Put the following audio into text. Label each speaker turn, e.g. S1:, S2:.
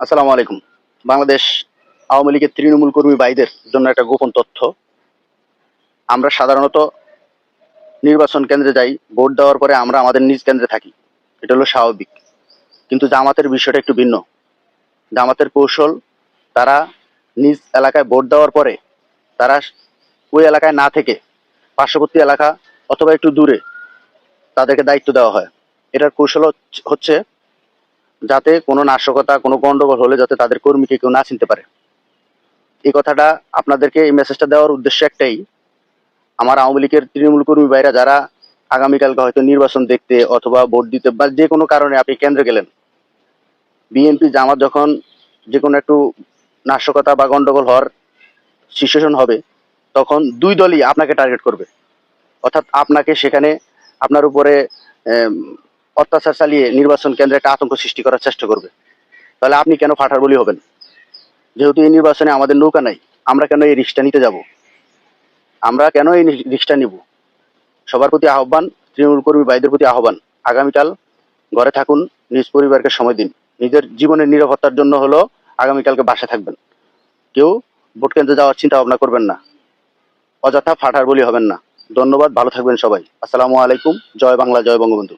S1: আসসালামু আলাইকুম। বাংলাদেশ আওয়ামী লীগের তৃণমূল কর্মী ভাইদের জন্য একটা গোপন তথ্য। আমরা সাধারণত নির্বাচন কেন্দ্রে যাই, ভোট দেওয়ার পরে আমরা আমাদের নিজ কেন্দ্রে থাকি। এটা হলো স্বাভাবিক। কিন্তু জামাতের বিষয়টা একটু ভিন্ন। জামাতের কৌশল, তারা নিজ এলাকায় ভোট দেওয়ার পরে তারা ওই এলাকায় না থেকে পার্শ্ববর্তী এলাকা অথবা একটু দূরে তাদেরকে দায়িত্ব দেওয়া হয়। এটার কৌশল হচ্ছে যাতে কোনো নাশকতা, কোনো গন্ডগোল হলে যাতে তাদের কর্মীকে কেউ না চিনতে পারে। এই কথাটা আপনাদেরকে, এই মেসেজটা দেওয়ার উদ্দেশ্য একটাই, আমার আওয়ামী লীগের তৃণমূল কর্মী ভাইরা যারা আগামীকালকে হয়তো নির্বাচন দেখতে অথবা ভোট দিতে বা যে কোনো কারণে আপনি কেন্দ্রে গেলেন, বিএনপি জামাত যখন যে কোনো একটু নাশকতা বা গন্ডগোল হওয়ার সিচুয়েশন হবে, তখন দুই দলই আপনাকে টার্গেট করবে। অর্থাৎ আপনাকে সেখানে আপনার উপরে আম, অত্যাচার চালিয়ে নির্বাচন কেন্দ্রে একটা আতঙ্ক সৃষ্টি করার চেষ্টা করবে। তাহলে আপনি কেন ফাটার বলি হবেন? যেহেতু এই নির্বাচনে আমাদের নৌকা নাই, আমরা কেন এই রিস্কটা নিতে যাব? আমরা কেন এই রিস্কটা নিব? সবার প্রতি আহ্বান, তৃণমূল কর্মী ভাইদের প্রতি আহ্বান, আগামীকাল ঘরে থাকুন, নিজ পরিবারকে সময় দিন। নিজের জীবনের নিরাপত্তার জন্য হলো আগামীকালকে বাসায় থাকবেন। কেউ ভোট কেন্দ্রে যাওয়ার চিন্তা ভাবনা করবেন না, অযথা ফাটার বলি হবেন না। ধন্যবাদ, ভালো থাকবেন সবাই। আসসালামু আলাইকুম। জয় বাংলা, জয় বঙ্গবন্ধু।